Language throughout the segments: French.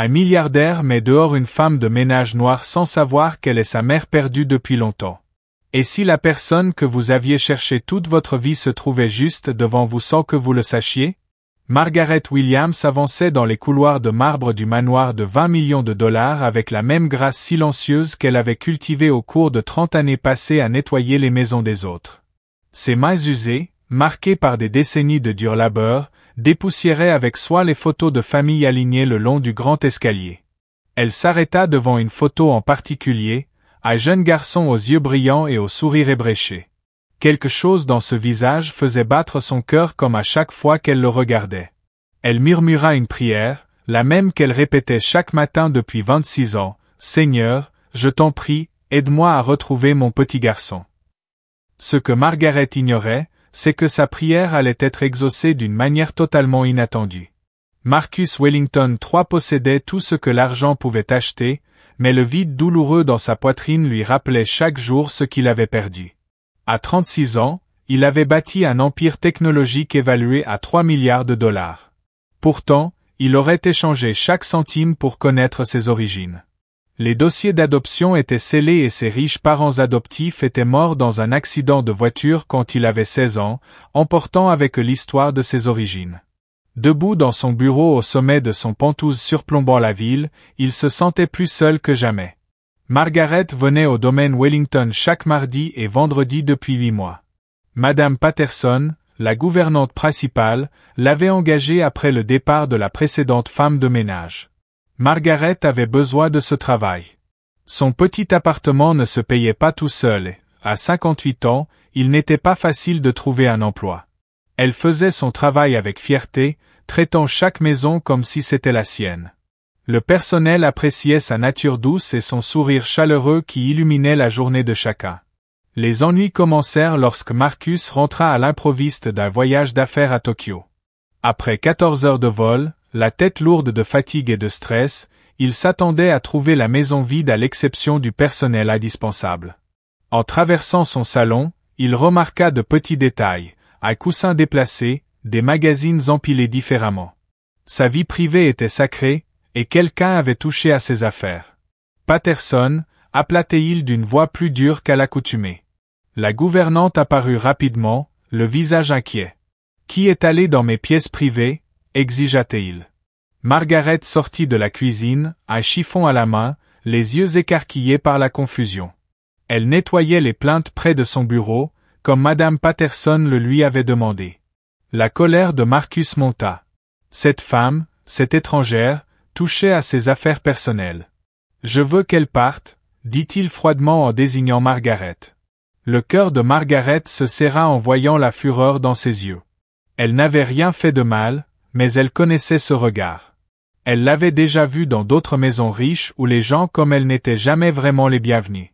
Un milliardaire met dehors une femme de ménage noire sans savoir qu'elle est sa mère perdue depuis longtemps. Et si la personne que vous aviez cherchée toute votre vie se trouvait juste devant vous sans que vous le sachiez? Margaret Williams avançait dans les couloirs de marbre du manoir de 20 millions de dollars avec la même grâce silencieuse qu'elle avait cultivée au cours de 30 années passées à nettoyer les maisons des autres. Ses mains usées, marquées par des décennies de dur labeur, dépoussiéraient avec soin les photos de famille alignées le long du grand escalier. Elle s'arrêta devant une photo en particulier, un jeune garçon aux yeux brillants et au sourire ébréché. Quelque chose dans ce visage faisait battre son cœur comme à chaque fois qu'elle le regardait. Elle murmura une prière, la même qu'elle répétait chaque matin depuis 26 ans. « Seigneur, je t'en prie, aide-moi à retrouver mon petit garçon. » Ce que Margaret ignorait, c'est que sa prière allait être exaucée d'une manière totalement inattendue. Marcus Wellington III possédait tout ce que l'argent pouvait acheter, mais le vide douloureux dans sa poitrine lui rappelait chaque jour ce qu'il avait perdu. À 36 ans, il avait bâti un empire technologique évalué à 3 milliards de dollars. Pourtant, il aurait échangé chaque centime pour connaître ses origines. Les dossiers d'adoption étaient scellés et ses riches parents adoptifs étaient morts dans un accident de voiture quand il avait 16 ans, emportant avec eux l'histoire de ses origines. Debout dans son bureau au sommet de son penthouse surplombant la ville, il se sentait plus seul que jamais. Margaret venait au domaine Wellington chaque mardi et vendredi depuis 8 mois. Madame Patterson, la gouvernante principale, l'avait engagée après le départ de la précédente femme de ménage. Margaret avait besoin de ce travail. Son petit appartement ne se payait pas tout seul et, à 58 ans, il n'était pas facile de trouver un emploi. Elle faisait son travail avec fierté, traitant chaque maison comme si c'était la sienne. Le personnel appréciait sa nature douce et son sourire chaleureux qui illuminait la journée de chacun. Les ennuis commencèrent lorsque Marcus rentra à l'improviste d'un voyage d'affaires à Tokyo. Après 14 heures de vol, la tête lourde de fatigue et de stress, il s'attendait à trouver la maison vide à l'exception du personnel indispensable. En traversant son salon, il remarqua de petits détails, un coussin déplacé, des magazines empilés différemment. Sa vie privée était sacrée, et quelqu'un avait touché à ses affaires. Patterson, appelait-il d'une voix plus dure qu'à l'accoutumée. La gouvernante apparut rapidement, le visage inquiet. « Qui est allé dans mes pièces privées ?» exigea-t-il. Margaret sortit de la cuisine, un chiffon à la main, les yeux écarquillés par la confusion. Elle nettoyait les plaintes près de son bureau, comme Madame Patterson le lui avait demandé. La colère de Marcus monta. Cette femme, cette étrangère, touchait à ses affaires personnelles. « Je veux qu'elle parte », dit-il froidement en désignant Margaret. Le cœur de Margaret se serra en voyant la fureur dans ses yeux. Elle n'avait rien fait de mal, mais elle connaissait ce regard. Elle l'avait déjà vu dans d'autres maisons riches où les gens comme elle n'étaient jamais vraiment les bienvenus.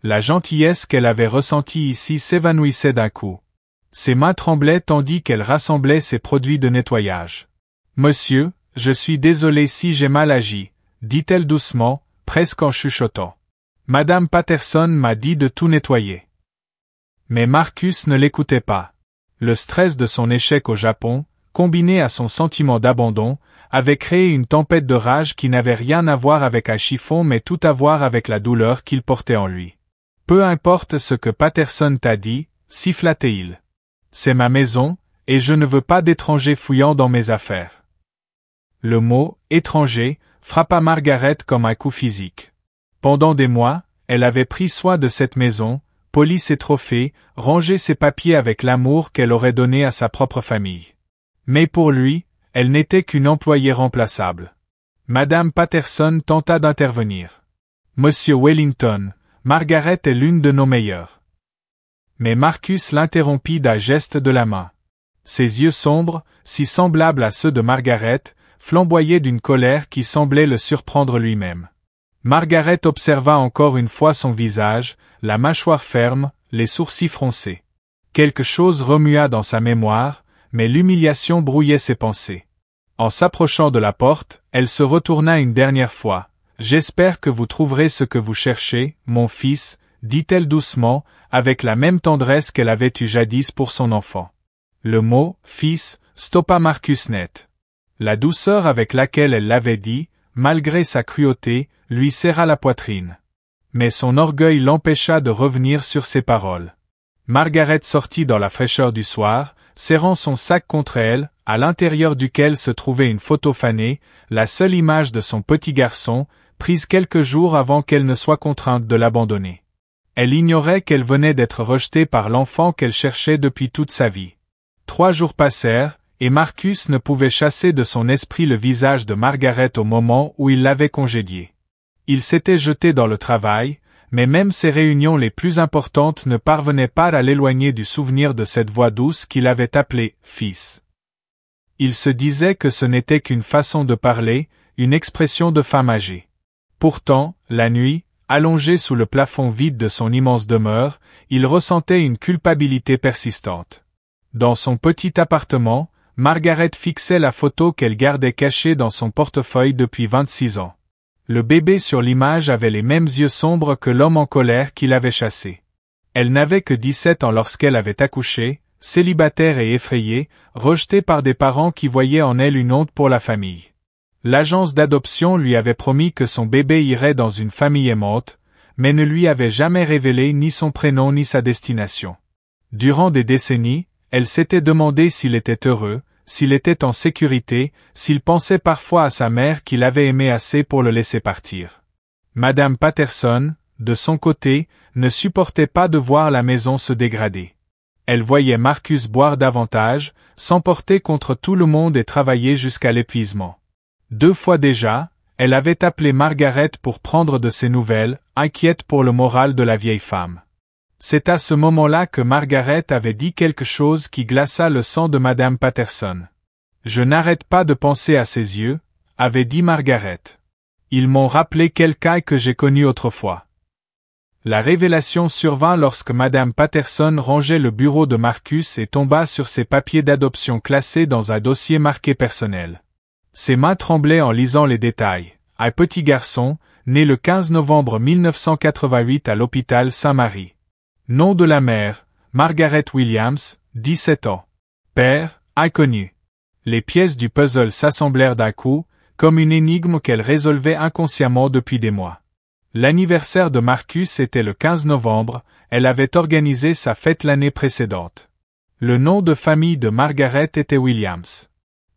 La gentillesse qu'elle avait ressentie ici s'évanouissait d'un coup. Ses mains tremblaient tandis qu'elle rassemblait ses produits de nettoyage. « Monsieur, je suis désolée si j'ai mal agi, » dit-elle doucement, presque en chuchotant. « Madame Patterson m'a dit de tout nettoyer. » Mais Marcus ne l'écoutait pas. Le stress de son échec au Japon, combiné à son sentiment d'abandon, avait créé une tempête de rage qui n'avait rien à voir avec un chiffon mais tout à voir avec la douleur qu'il portait en lui. « Peu importe ce que Patterson t'a dit, » siffla-t-il. « C'est ma maison, et je ne veux pas d'étrangers fouillant dans mes affaires. » Le mot « étranger » frappa Margaret comme un coup physique. Pendant des mois, elle avait pris soin de cette maison, poli ses trophées, rangé ses papiers avec l'amour qu'elle aurait donné à sa propre famille. Mais pour lui, elle n'était qu'une employée remplaçable. Madame Patterson tenta d'intervenir. « Monsieur Wellington, Margaret est l'une de nos meilleures. » Mais Marcus l'interrompit d'un geste de la main. Ses yeux sombres, si semblables à ceux de Margaret, flamboyaient d'une colère qui semblait le surprendre lui-même. Margaret observa encore une fois son visage, la mâchoire ferme, les sourcils froncés. Quelque chose remua dans sa mémoire, mais l'humiliation brouillait ses pensées. En s'approchant de la porte, elle se retourna une dernière fois. « J'espère que vous trouverez ce que vous cherchez, mon fils, » dit-elle doucement, avec la même tendresse qu'elle avait eue jadis pour son enfant. Le mot « fils » stoppa Marcus net. La douceur avec laquelle elle l'avait dit, malgré sa cruauté, lui serra la poitrine. Mais son orgueil l'empêcha de revenir sur ses paroles. Margaret sortit dans la fraîcheur du soir, serrant son sac contre elle, à l'intérieur duquel se trouvait une photo fanée, la seule image de son petit garçon, prise quelques jours avant qu'elle ne soit contrainte de l'abandonner. Elle ignorait qu'elle venait d'être rejetée par l'enfant qu'elle cherchait depuis toute sa vie. 3 jours passèrent, et Marcus ne pouvait chasser de son esprit le visage de Margaret au moment où il l'avait congédiée. Il s'était jeté dans le travail, mais même ses réunions les plus importantes ne parvenaient pas à l'éloigner du souvenir de cette voix douce qu'il avait appelée « fils ». Il se disait que ce n'était qu'une façon de parler, une expression de femme âgée. Pourtant, la nuit, allongé sous le plafond vide de son immense demeure, il ressentait une culpabilité persistante. Dans son petit appartement, Margaret fixait la photo qu'elle gardait cachée dans son portefeuille depuis 26 ans. Le bébé sur l'image avait les mêmes yeux sombres que l'homme en colère qui l'avait chassé. Elle n'avait que 17 ans lorsqu'elle avait accouché, célibataire et effrayée, rejetée par des parents qui voyaient en elle une honte pour la famille. L'agence d'adoption lui avait promis que son bébé irait dans une famille aimante, mais ne lui avait jamais révélé ni son prénom ni sa destination. Durant des décennies, elle s'était demandé s'il était heureux, s'il était en sécurité, s'il pensait parfois à sa mère qu'il avait aimée assez pour le laisser partir. Madame Patterson, de son côté, ne supportait pas de voir la maison se dégrader. Elle voyait Marcus boire davantage, s'emporter contre tout le monde et travailler jusqu'à l'épuisement. 2 fois déjà, elle avait appelé Margaret pour prendre de ses nouvelles, inquiète pour le moral de la vieille femme. C'est à ce moment-là que Margaret avait dit quelque chose qui glaça le sang de Madame Patterson. « Je n'arrête pas de penser à ses yeux », avait dit Margaret. « Ils m'ont rappelé quelqu'un que j'ai connu autrefois. » La révélation survint lorsque Madame Patterson rangeait le bureau de Marcus et tomba sur ses papiers d'adoption classés dans un dossier marqué personnel. Ses mains tremblaient en lisant les détails. Un petit garçon, né le 15 novembre 1988 à l'hôpital Saint-Marie. Nom de la mère, Margaret Williams, 17 ans. Père, inconnu. Les pièces du puzzle s'assemblèrent d'un coup, comme une énigme qu'elle résolvait inconsciemment depuis des mois. L'anniversaire de Marcus était le 15 novembre, elle avait organisé sa fête l'année précédente. Le nom de famille de Margaret était Williams.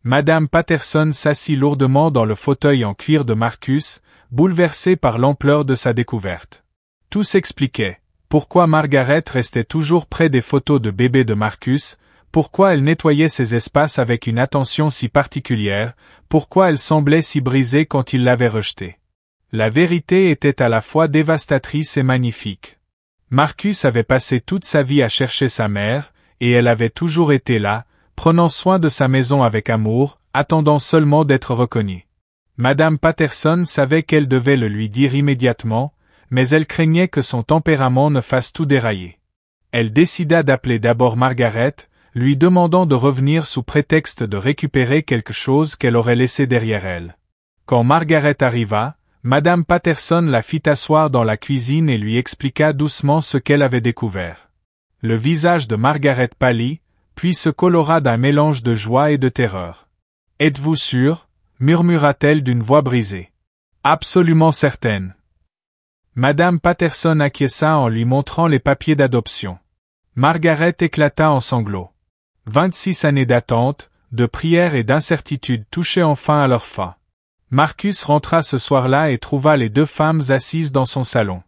Madame Patterson s'assit lourdement dans le fauteuil en cuir de Marcus, bouleversée par l'ampleur de sa découverte. Tout s'expliquait. Pourquoi Margaret restait toujours près des photos de bébé de Marcus, pourquoi elle nettoyait ses espaces avec une attention si particulière, pourquoi elle semblait si brisée quand il l'avait rejetée. La vérité était à la fois dévastatrice et magnifique. Marcus avait passé toute sa vie à chercher sa mère, et elle avait toujours été là, prenant soin de sa maison avec amour, attendant seulement d'être reconnue. Madame Patterson savait qu'elle devait le lui dire immédiatement, mais elle craignait que son tempérament ne fasse tout dérailler. Elle décida d'appeler d'abord Margaret, lui demandant de revenir sous prétexte de récupérer quelque chose qu'elle aurait laissé derrière elle. Quand Margaret arriva, Madame Patterson la fit asseoir dans la cuisine et lui expliqua doucement ce qu'elle avait découvert. Le visage de Margaret pâlit, puis se colora d'un mélange de joie et de terreur. « Êtes-vous sûre » murmura-t-elle d'une voix brisée. « Absolument certaine. » Madame Patterson acquiesça en lui montrant les papiers d'adoption. Margaret éclata en sanglots. 26 années d'attente, de prières et d'incertitude touchaient enfin à leur fin. Marcus rentra ce soir-là et trouva les 2 femmes assises dans son salon.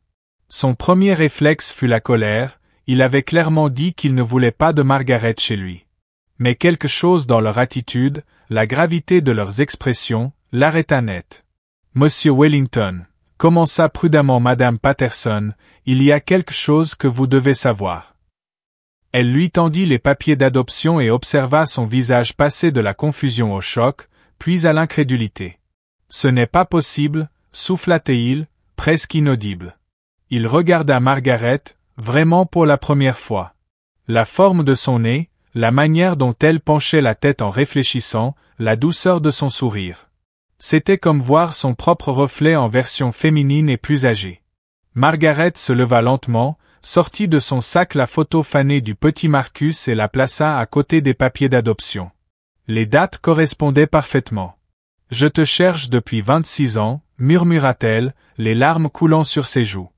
Son premier réflexe fut la colère, il avait clairement dit qu'il ne voulait pas de Margaret chez lui. Mais quelque chose dans leur attitude, la gravité de leurs expressions, l'arrêta net. « Monsieur Wellington », commença prudemment Madame Patterson, « il y a quelque chose que vous devez savoir. » Elle lui tendit les papiers d'adoption et observa son visage passer de la confusion au choc, puis à l'incrédulité. « Ce n'est pas possible » souffla-t-il, presque inaudible. Il regarda Margaret, vraiment pour la première fois. La forme de son nez, la manière dont elle penchait la tête en réfléchissant, la douceur de son sourire. C'était comme voir son propre reflet en version féminine et plus âgée. Margaret se leva lentement, sortit de son sac la photo fanée du petit Marcus et la plaça à côté des papiers d'adoption. Les dates correspondaient parfaitement. Je te cherche depuis 26 ans, murmura-t-elle, les larmes coulant sur ses joues.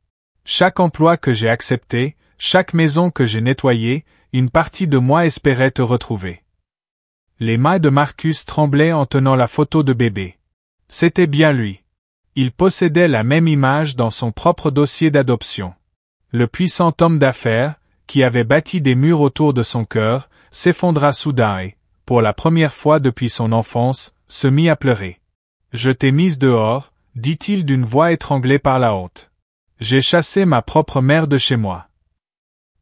Chaque emploi que j'ai accepté, chaque maison que j'ai nettoyée, une partie de moi espérait te retrouver. Les mains de Marcus tremblaient en tenant la photo de bébé. C'était bien lui. Il possédait la même image dans son propre dossier d'adoption. Le puissant homme d'affaires, qui avait bâti des murs autour de son cœur, s'effondra soudain et, pour la première fois depuis son enfance, se mit à pleurer. « Je t'ai mise dehors », dit-il d'une voix étranglée par la honte. « J'ai chassé ma propre mère de chez moi. »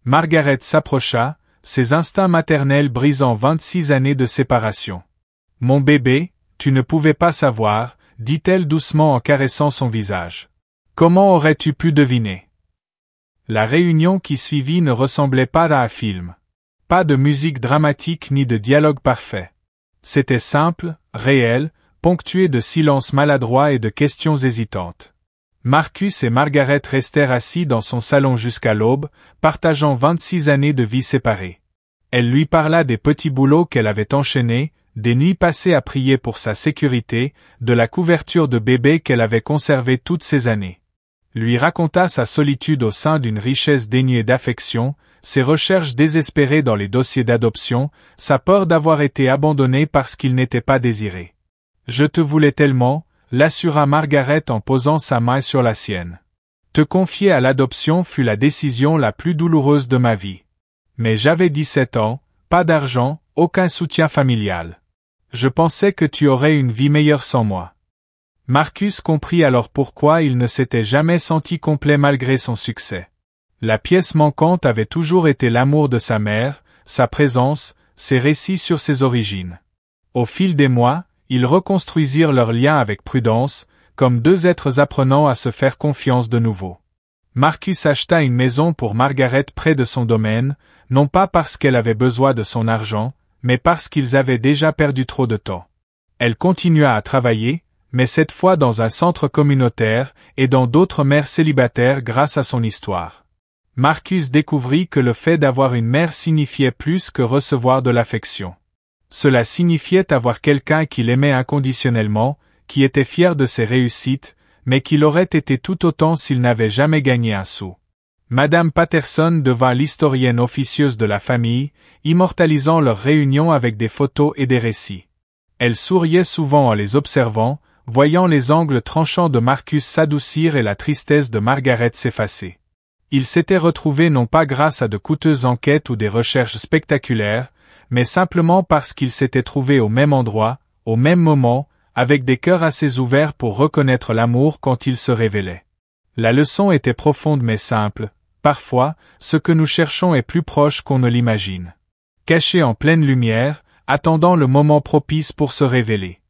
Margaret s'approcha, ses instincts maternels brisant 26 années de séparation. « Mon bébé, tu ne pouvais pas savoir, » dit-elle doucement en caressant son visage. « Comment aurais-tu pu deviner ?» La réunion qui suivit ne ressemblait pas à un film. Pas de musique dramatique ni de dialogue parfait. C'était simple, réel, ponctué de silences maladroits et de questions hésitantes. Marcus et Margaret restèrent assis dans son salon jusqu'à l'aube, partageant 26 années de vie séparée. Elle lui parla des petits boulots qu'elle avait enchaînés, des nuits passées à prier pour sa sécurité, de la couverture de bébé qu'elle avait conservée toutes ces années. Lui raconta sa solitude au sein d'une richesse dénuée d'affection, ses recherches désespérées dans les dossiers d'adoption, sa peur d'avoir été abandonnée parce qu'il n'était pas désiré. « Je te voulais tellement », l'assura Margaret en posant sa main sur la sienne. « Te confier à l'adoption fut la décision la plus douloureuse de ma vie. Mais j'avais 17 ans, pas d'argent, aucun soutien familial. Je pensais que tu aurais une vie meilleure sans moi. » Marcus comprit alors pourquoi il ne s'était jamais senti complet malgré son succès. La pièce manquante avait toujours été l'amour de sa mère, sa présence, ses récits sur ses origines. Au fil des mois, ils reconstruisirent leur lien avec prudence, comme deux êtres apprenant à se faire confiance de nouveau. Marcus acheta une maison pour Margaret près de son domaine, non pas parce qu'elle avait besoin de son argent, mais parce qu'ils avaient déjà perdu trop de temps. Elle continua à travailler, mais cette fois dans un centre communautaire, aidant d'autres mères célibataires grâce à son histoire. Marcus découvrit que le fait d'avoir une mère signifiait plus que recevoir de l'affection. Cela signifiait avoir quelqu'un qui l'aimait inconditionnellement, qui était fier de ses réussites, mais qui l'aurait été tout autant s'il n'avait jamais gagné un sou. Madame Patterson devint l'historienne officieuse de la famille, immortalisant leurs réunions avec des photos et des récits. Elle souriait souvent en les observant, voyant les angles tranchants de Marcus s'adoucir et la tristesse de Margaret s'effacer. Ils s'étaient retrouvés non pas grâce à de coûteuses enquêtes ou des recherches spectaculaires, mais simplement parce qu'ils s'étaient trouvés au même endroit, au même moment, avec des cœurs assez ouverts pour reconnaître l'amour quand il se révélait. La leçon était profonde mais simple. Parfois, ce que nous cherchons est plus proche qu'on ne l'imagine. Caché en pleine lumière, attendant le moment propice pour se révéler.